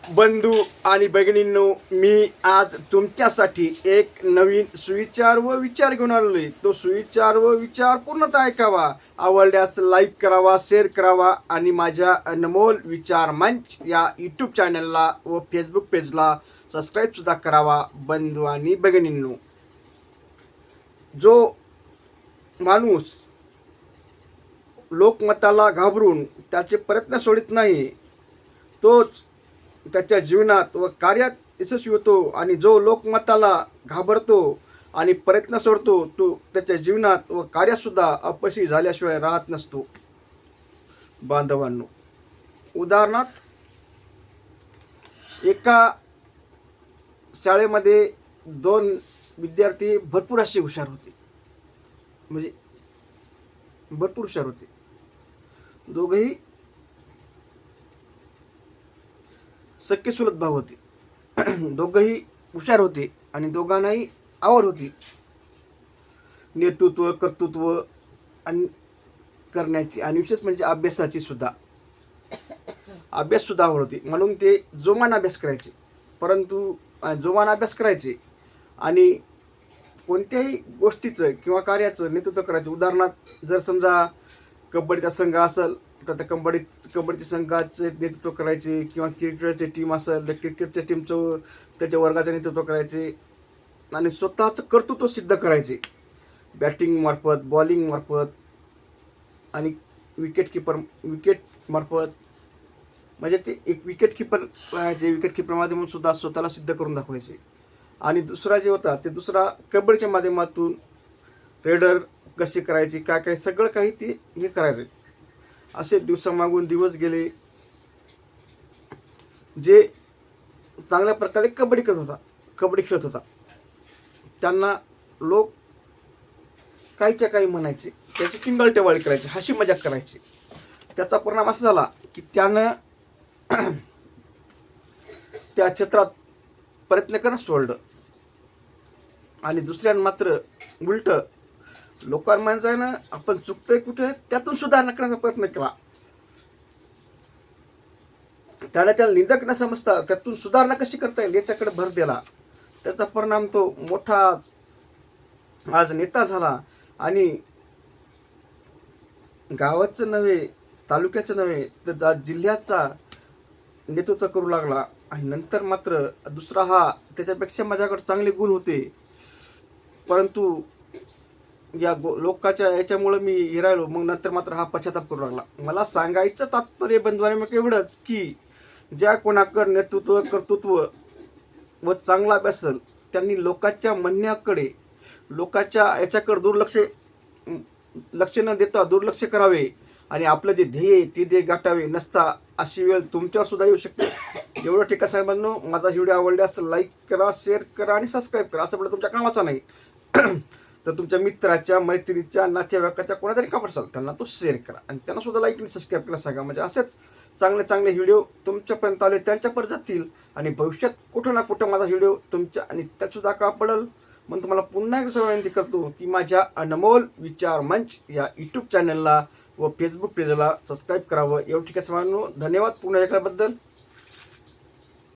बंधू आणि भगिनींनो, मी आज तुमच्यासाठी एक नवीन सुविचार व विचार घेऊन आलेलो. तो सुविचार व विचार पूर्णतः ऐकावा, आवडल्यास लाईक करावा, शेअर करावा आणि माझ्या अनमोल विचार मंच या यूट्यूब चॅनलला व फेसबुक पेजला सबस्क्राईबसुद्धा करावा. बंधू आणि भगिनींनो, जो माणूस लोकमताला घाबरून त्याचे प्रयत्न सोडित नाही, तोच त्याच्या जीवनात व कार्यात यशस्वी होतो. आणि जो लोकमताला घाबरतो आणि प्रयत्न सोडतो, तो त्याच्या जीवनात व कार्यातसुद्धा अपयशी झाल्याशिवाय राहत नसतो. बांधवांनो, उदाहरणार्थ, एका शाळेमध्ये दोन विद्यार्थी भरपूर असे हुशार होते, म्हणजे भरपूर हुशार होते. दोघंही सख्खे चुलत भाऊ होते. दोघंही हुशार होते आणि दोघांनाही आवड होती नेतृत्व, कर्तृत्व आणि करण्याची, आणि विशेष म्हणजे अभ्यासाची सुद्धा. अभ्याससुद्धा आवड होती, म्हणून ते जोमाने अभ्यास करायचे. परंतु जोमाने अभ्यास करायचे आणि कोणत्याही गोष्टीचं किंवा कार्याचं नेतृत्व करायचं. उदाहरणार्थ, जर समजा कबड्डीचा संघ असेल तर त्या कबड्डीच्या संघाचे नेतृत्व करायचे, किंवा क्रिकेटची टीम असेल तर क्रिकेटच्या टीमचं त्याच्या वर्गाचं नेतृत्व करायचे आणि स्वतःचं कर्तृत्व सिद्ध करायचे बॅटिंग मार्फत, बॉलिंग मार्फत आणि विकेट मार्फत. म्हणजे ते एक विकेट किपर राहायचे, विकेट किपर माध्यमातून सुद्धा स्वतःला सिद्ध करून दाखवायचे. आणि दुसरा जे होता ते दुसरा कबड्डीच्या माध्यमातून रेडर कसे करायचे, काय काय सगळं काही ते हे करायचे. असे दिवसामागून दिवस गेले. जे चांगल्या प्रकारे कबड्डी खेळत होता त्यांना लोक काहीच्या काही म्हणायचे, त्याची टिंगलटेवाळी करायची, हशी मजाक करायची. त्याचा परिणाम असा झाला की त्यानं त्या क्षेत्रात प्रयत्न करणं सोडलं. आणि दुसऱ्यानं मात्र उलट लोकांना आपण चुकतोय कुठे त्यातून सुधारणा करण्याचा प्रयत्न केला. त्याला निंदक न समजता त्यातून सुधारणा कशी करता येईल याच्याकडे भर दिला. त्याचा परिणाम तो मोठा आज नेता झाला. आणि गावाचं नव्हे, तालुक्याचं नव्हे, तर जिल्ह्याचा नेतृत्व करू लागला. आणि नंतर मात्र दुसरा हा त्याच्यापेक्षा माझ्याकडे चांगले गुण होते, परंतु या लोकांच्या याच्यामुळं मी हिरायलो. मग नंतर मात्र हा पश्चाताप करू लागला. मला सांगायचं तात्पर्य बंधूंनो मग एवढंच की ज्या कोणाकडे नेतृत्व, कर्तृत्व व चांगला अभ्यास असेल त्यांनी लोकांच्या म्हणण्याकडे, लोकांच्या याच्याकडे लक्ष न देता दुर्लक्ष करावे आणि आपलं जे ध्येय ते ध्येय गाठावे. नसता अशी वेळ तुमच्यावर सुद्धा येऊ शकते. एवढं ठीक आहे बंधूंनो, माझा व्हिडिओ आवडल्यास लाईक करा, शेअर करा आणि सबस्क्राईब करा. असं आपलं तुमच्या कामाचा नाही तर तुमच्या मित्राच्या, मैत्रिणीच्या, नातेवाईकाच्या कोणातरी काम असाल त्यांना तो शेअर करा आणि त्यांना सुद्धा लाईक आणि सबस्क्राईब करायला सांगा. म्हणजे असेच चांगले व्हिडिओ तुमच्यापर्यंत आले त्यांच्यापर्यंत जातील आणि भविष्यात कुठं ना कुठं माझा व्हिडिओ तुमच्या आणि त्यातसुद्धा का पडेल. म्हणून तुम्हाला पुन्हा एकदा विनंती करतो की माझ्या अनमोल विचार मंच या यूट्यूब चॅनलला व फेसबुक पेजला सबस्क्राईब करावं. एवढं ठीक आहे सर्वांनो, धन्यवाद पुन्हा ऐकल्याबद्दल.